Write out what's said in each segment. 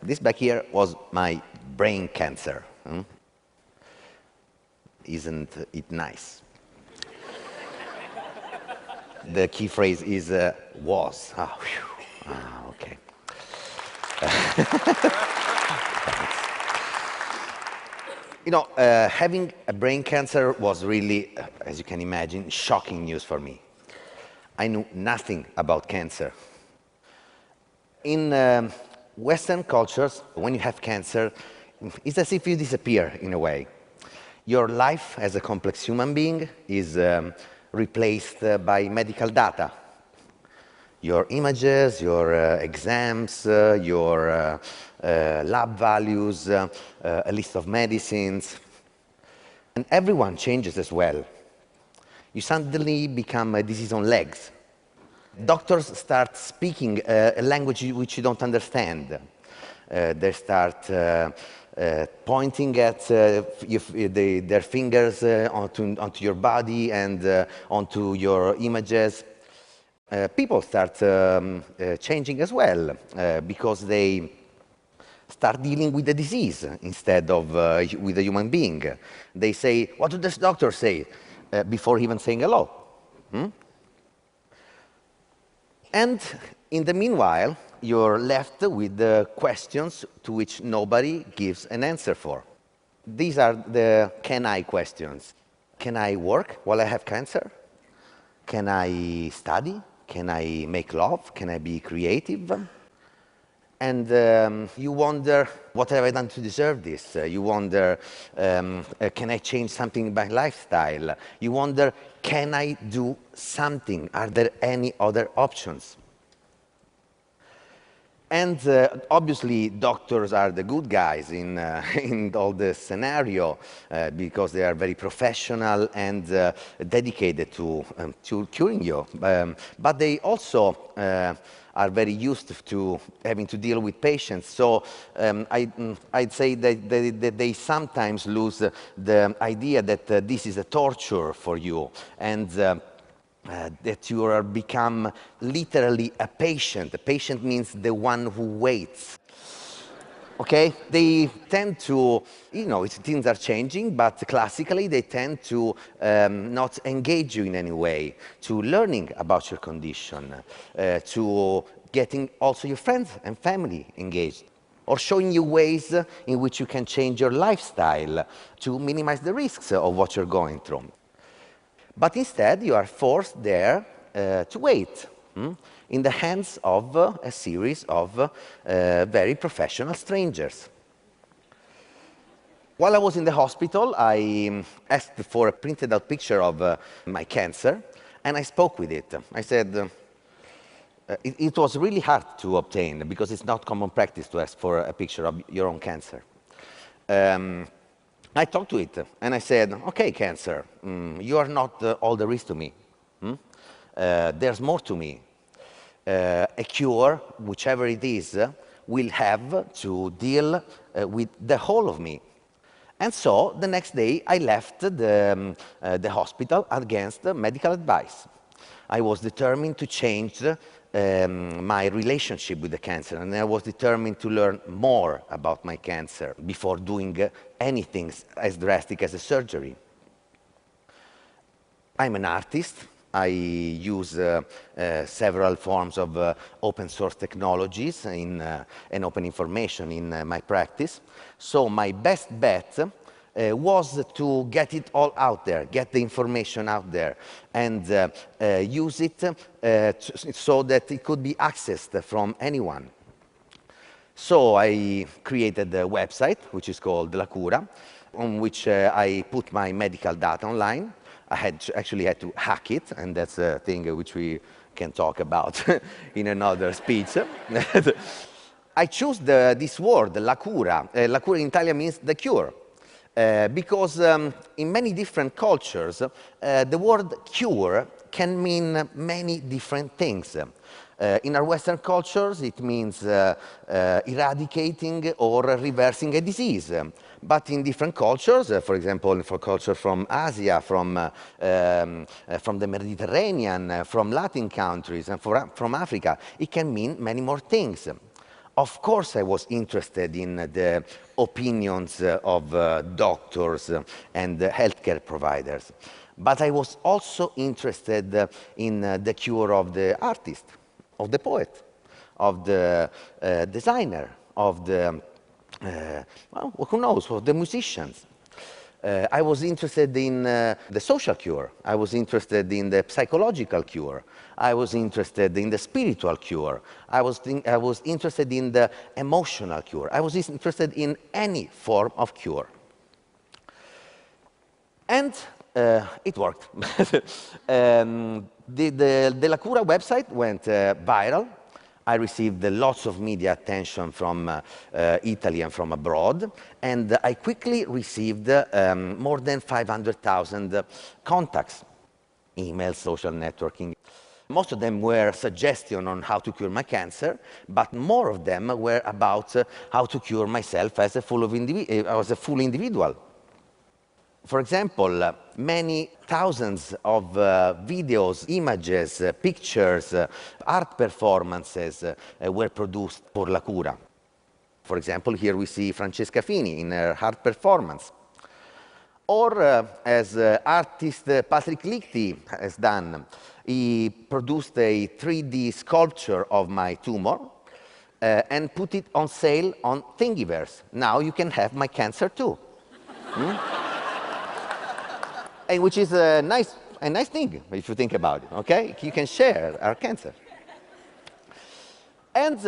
This back here was my brain cancer. Isn't it nice? The key phrase is was. Ah, okay. You know, having a brain cancer was really, as you can imagine, shocking news for me. I knew nothing about cancer. In Western cultures, when you have cancer, it's as if you disappear in a way. Your life as a complex human being is replaced by medical data. Your images, your exams, your lab values, a list of medicines. And everyone changes as well. You suddenly become a disease on legs. Doctors start speaking a language which you don't understand. They start pointing at their fingers onto your body and onto your images. People start changing as well because they start dealing with the disease instead of with a human being. They say, what did this doctor say? Before even saying hello. And in the meanwhile, you're left with the questions to which nobody gives an answer for. These are the can I questions. Can I work while I have cancer? Can I study? Can I make love? Can I be creative? And you wonder, what have I done to deserve this? You wonder, can I change something in my lifestyle? You wonder, can I do something? Are there any other options? And obviously, doctors are the good guys in all this scenario because they are very professional and dedicated to curing you. But they also are very used to having to deal with patients. So I'd say that they sometimes lose the idea that this is a torture for you and that you are become literally a patient. A patient means the one who waits. Okay? They tend to, you know, things are changing, but classically they tend to not engage you in any way, to learning about your condition, to getting also your friends and family engaged, or showing you ways in which you can change your lifestyle to minimize the risks of what you're going through. But instead, you are forced there to wait in the hands of a series of very professional strangers. While I was in the hospital, I asked for a printed out picture of my cancer, and I spoke with it. I said, it was really hard to obtain because it's not common practice to ask for a picture of your own cancer. I talked to it and I said, okay, cancer, you are not all there is to me. There's more to me. A cure, whichever it is, will have to deal with the whole of me. And so the next day I left the hospital against medical advice. I was determined to change my relationship with the cancer, and I was determined to learn more about my cancer before doing anything as drastic as a surgery. I'm an artist. I use several forms of open source technologies and open information in my practice. So my best bet was to get it all out there, get the information out there, and use it so that it could be accessed from anyone. So I created a website, which is called La Cura, on which I put my medical data online. I actually had to hack it, and that's a thing which we can talk about in another speech. I chose this word, La Cura. La Cura in Italian means the cure. Because in many different cultures, the word cure can mean many different things. In our Western cultures, it means eradicating or reversing a disease. But in different cultures, for example, for culture from Asia, from the Mediterranean, from Latin countries, and from Africa, it can mean many more things. Of course, I was interested in the opinions of doctors and healthcare providers, but I was also interested in the cure of the artist, of the poet, of the designer, of the, well, who knows, of the musicians. I was interested in the social cure. I was interested in the psychological cure. I was interested in the spiritual cure. I was interested in the emotional cure. I was interested in any form of cure. And it worked. The La Cura website went viral. I received lots of media attention from Italy and from abroad, and I quickly received more than 500,000 contacts, emails, social networking. Most of them were suggestions on how to cure my cancer, but more of them were about how to cure myself as a full individual. For example, many thousands of videos, images, pictures, art performances were produced for La Cura. For example, here we see Francesca Fini in her art performance. Or as artist Patrick Lichty has done, he produced a 3D sculpture of my tumor and put it on sale on Thingiverse. Now you can have my cancer too. And which is a nice thing, if you think about it, okay? You can share our cancer. And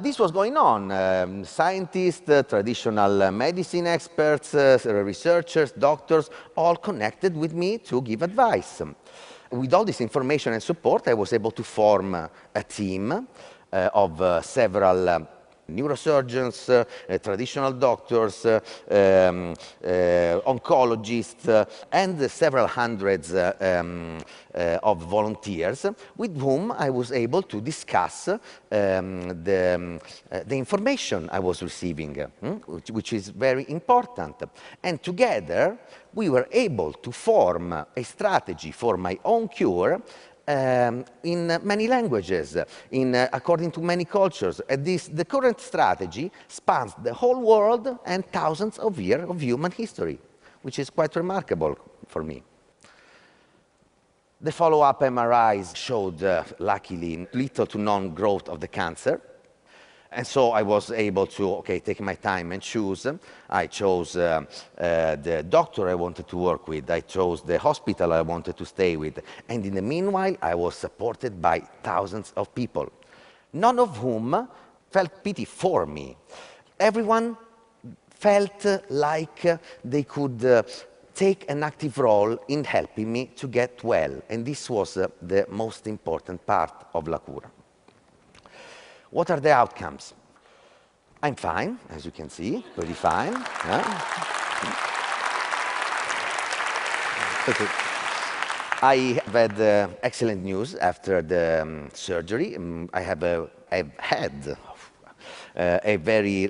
this was going on. Scientists, traditional medicine experts, researchers, doctors, all connected with me to give advice. With all this information and support, I was able to form a team of several neurosurgeons, traditional doctors, oncologists, and several hundreds of volunteers with whom I was able to discuss the information I was receiving, which is very important. And together, we were able to form a strategy for my own cure in many languages, according to many cultures. The current strategy spans the whole world and thousands of years of human history, which is quite remarkable for me. The follow-up MRIs showed, luckily, little to none growth of the cancer. And so I was able to, take my time and choose. I chose the doctor I wanted to work with. I chose the hospital I wanted to stay with. And in the meanwhile, I was supported by thousands of people, none of whom felt pity for me. Everyone felt like they could take an active role in helping me to get well. And this was the most important part of La Cura. What are the outcomes? I'm fine, as you can see, pretty fine. I have had excellent news after the surgery. I've had a very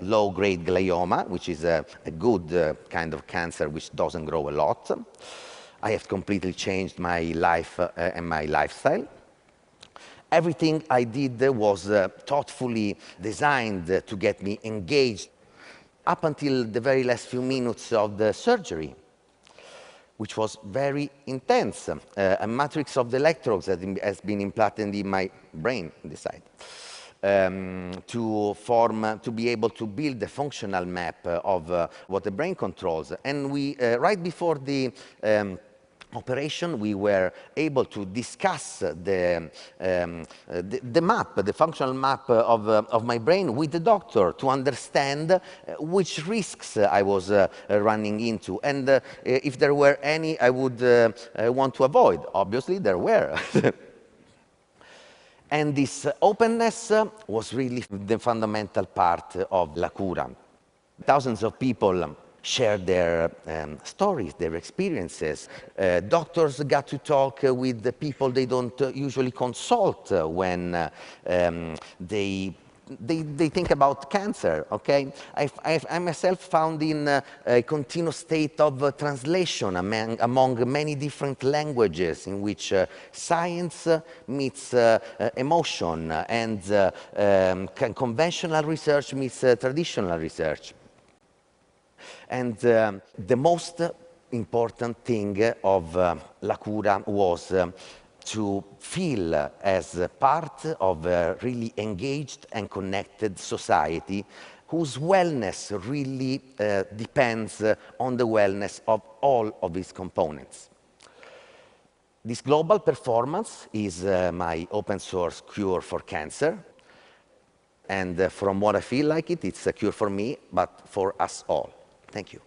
low-grade glioma, which is a good kind of cancer which doesn't grow a lot. I have completely changed my life and my lifestyle. Everything I did was thoughtfully designed to get me engaged up until the very last few minutes of the surgery, which was very intense. A matrix of the electrodes has been implanted in my brain, on this side, to be able to build the functional map of what the brain controls. And we, right before the operation, we were able to discuss the map, the functional map of my brain with the doctor to understand which risks I was running into and if there were any I would want to avoid. Obviously, there were. And this openness was really the fundamental part of La Cura. Thousands of people shared their stories, their experiences. Doctors got to talk with the people they don't usually consult when they they think about cancer, okay? I myself found in a continuous state of translation among many different languages in which science meets emotion and conventional research meets traditional research. And the most important thing of La Cura was to feel as part of a really engaged and connected society whose wellness really depends on the wellness of all of its components. This global performance is my open source cure for cancer. And from what I feel like it's a cure for me, but for us all. Thank you.